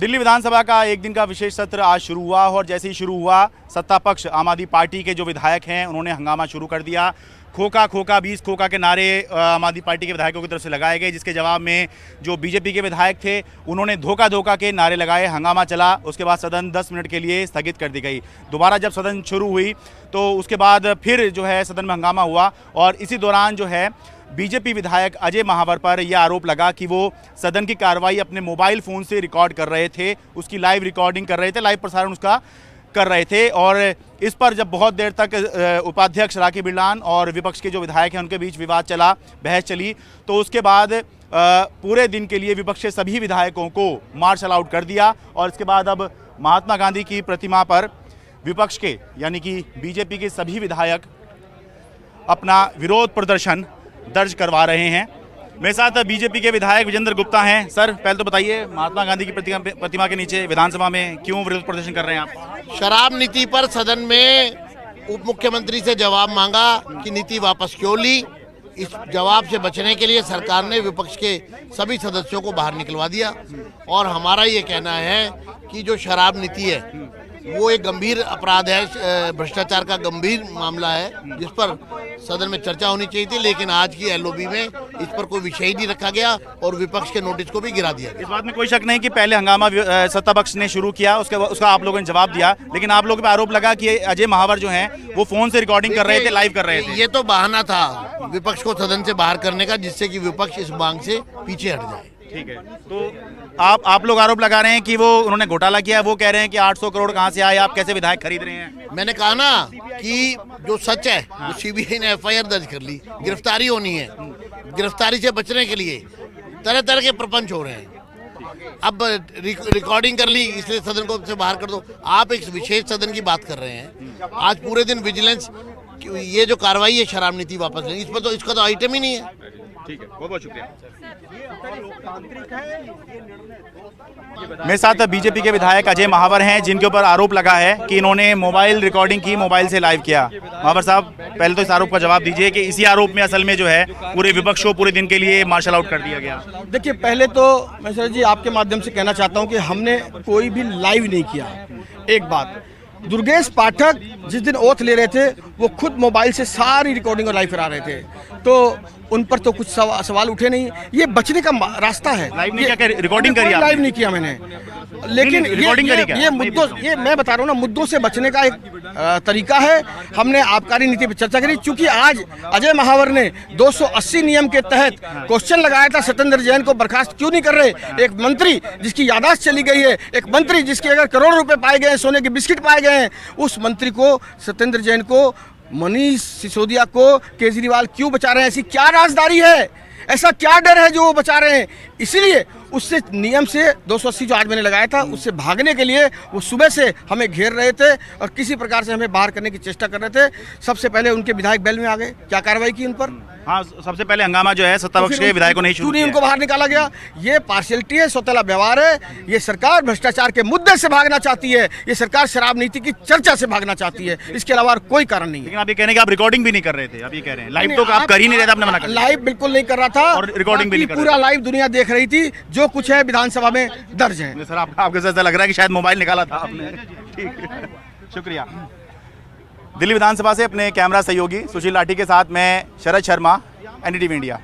दिल्ली विधानसभा का एक दिन का विशेष सत्र आज शुरू हुआ और जैसे ही शुरू हुआ सत्ता पक्ष आम आदमी पार्टी के जो विधायक हैं उन्होंने हंगामा शुरू कर दिया। खोखा खोखा 20 खोखा के नारे आम आदमी पार्टी के विधायकों की तरफ से लगाए गए, जिसके जवाब में जो बीजेपी के विधायक थे उन्होंने धोखा धोखा के नारे लगाए। हंगामा चला, उसके बाद सदन 10 मिनट के लिए स्थगित कर दी गई। दोबारा जब सदन शुरू हुई तो उसके बाद फिर जो है सदन में हंगामा हुआ और इसी दौरान जो है बीजेपी विधायक अजय महावर पर यह आरोप लगा कि वो सदन की कार्रवाई अपने मोबाइल फ़ोन से रिकॉर्ड कर रहे थे, उसकी लाइव रिकॉर्डिंग कर रहे थे, लाइव प्रसारण उसका कर रहे थे। और इस पर जब बहुत देर तक उपाध्यक्ष राकी बिरलान और विपक्ष के जो विधायक हैं उनके बीच विवाद चला, बहस चली, तो उसके बाद पूरे दिन के लिए विपक्ष के सभी विधायकों को मार्शल आउट कर दिया। और इसके बाद अब महात्मा गांधी की प्रतिमा पर विपक्ष के यानी कि बीजेपी के सभी विधायक अपना विरोध प्रदर्शन दर्ज करवा रहे हैं। मेरे साथ बीजेपी के विधायक विजेंद्र गुप्ता हैं। सर, पहले तो बताइए, महात्मा गांधी की प्रतिमा के नीचे विधानसभा में क्यों विरोध प्रदर्शन कर रहे हैं आप? शराब नीति पर सदन में उप मुख्यमंत्री से जवाब मांगा कि नीति वापस क्यों ली। इस जवाब से बचने के लिए सरकार ने विपक्ष के सभी सदस्यों को बाहर निकलवा दिया। और हमारा ये कहना है कि जो शराब नीति है वो एक गंभीर अपराध है, भ्रष्टाचार का गंभीर मामला है जिस पर सदन में चर्चा होनी चाहिए थी, लेकिन आज की एलओबी में इस पर कोई विषय ही नहीं रखा गया और विपक्ष के नोटिस को भी गिरा दिया गया। इस बात में कोई शक नहीं कि पहले हंगामा सत्ता पक्ष ने शुरू किया, उसका आप लोगों ने जवाब दिया, लेकिन आप लोगों पर आरोप लगा कि अजय महावर जो हैं वो फोन से रिकॉर्डिंग कर रहे थे, लाइव कर रहे थे। ये तो बहाना था विपक्ष को सदन से बाहर करने का, जिससे कि विपक्ष इस मांग से पीछे हट जाए। ठीक है, तो आप लोग आरोप लगा रहे हैं कि वो उन्होंने घोटाला किया, वो कह रहे हैं कि 800 करोड़ कहां से आए, आप कैसे विधायक खरीद रहे हैं? मैंने कहा ना कि जो सच है वो सीबीआई ने एफआईआर दर्ज कर ली, गिरफ्तारी होनी है। गिरफ्तारी से बचने के लिए तरह तरह के प्रपंच हो रहे हैं। अब रिकॉर्डिंग कर ली इसलिए सदन को से बाहर कर दो। आप एक विशेष सदन की बात कर रहे हैं। आज पूरे दिन विजिलेंस ये जो कार्रवाई है शराब नीति वापस लेंगे, इस पर तो इसका तो आइटम ही नहीं है। ठीक है, बहुत बहुत शुक्रिया। मेरे साथ बीजेपी के विधायक अजय महावर हैं, जिनके ऊपर आरोप लगा है कि इन्होंने मोबाइल रिकॉर्डिंग की, मोबाइल से लाइव किया। महावर साहब, पहले तो इस आरोप का जवाब दीजिए कि इसी आरोप में असल में जो है पूरे विपक्ष को पूरे दिन के लिए मार्शल आउट कर दिया गया। देखिए, पहले तो मैं सर जी आपके माध्यम से कहना चाहता हूं कि हमने कोई भी लाइव नहीं किया। एक बात, दुर्गेश पाठक जिस दिन ओथ ले रहे थे वो खुद मोबाइल से सारी रिकॉर्डिंग और लाइव करा रहे थे, तो उन पर तो कुछ सवाल उठे नहीं। ये बचने का रास्ता है। लाइव नहीं किया, रिकॉर्डिंग करी? लाइव नहीं किया मैंने, लेकिन ये मुद्दों, ये मैं बता रहा हूँ ना, मुद्दों से बचने का एक तरीका है। हमने आबकारी नीति पर चर्चा करी, क्योंकि आज अजय महावर ने 280 नियम के तहत क्वेश्चन लगाया था सत्येंद्र जैन को बर्खास्त क्यों नहीं कर रहे। एक मंत्री जिसकी यादाश्त चली गई है, एक मंत्री जिसके अगर करोड़ों रुपए पाए गए हैं, सोने के बिस्किट पाए गए हैं, उस मंत्री को, सत्येंद्र जैन को, मनीष सिसोदिया को केजरीवाल क्यों बचा रहे हैं? ऐसी क्या राजदारी है, ऐसा क्या डर है जो वो बचा रहे हैं? इसलिए उससे नियम से 280 जो आज मैंने लगाया था उससे भागने के लिए वो सुबह से हमें घेर रहे थे और किसी प्रकार से हमें बाहर करने की चेष्टा कर रहे थे। सबसे पहले उनके विधायक बेल में आ गए, क्या कार्रवाई की उन पर? हाँ, सबसे पहले हंगामा जो है सत्ता पक्ष के विधायकों ने शुरू किया। उनको बाहर निकाला गया। ये पार्शियलिटी है, सौतेला व्यवहार है। ये सरकार भ्रष्टाचार के मुद्दे से भागना चाहती है, ये सरकार शराब नीति की चर्चा से भागना चाहती है, इसके अलावा कोई कारण नहीं है। लेकिन आप ये कहने कि आप रिकॉर्डिंग भी नहीं कर रहे थे, आप ये कह रहे हैं लाइव तो आप कर ही नहीं रहे थे, आपने मना कर दिया। लाइव बिल्कुल नहीं कर रहा था और रिकॉर्डिंग भी नहीं कर रहा था। पूरा लाइव दुनिया देख रही थी, जो कुछ है विधानसभा में दर्ज है। सर, आपके साथ ऐसा लग रहा है कि शायद मोबाइल निकाला था आपने। ठीक है, शुक्रिया। दिल्ली विधानसभा से अपने कैमरा सहयोगी सुशील लाठी के साथ मैं शरद शर्मा, एनडीटीवी इंडिया।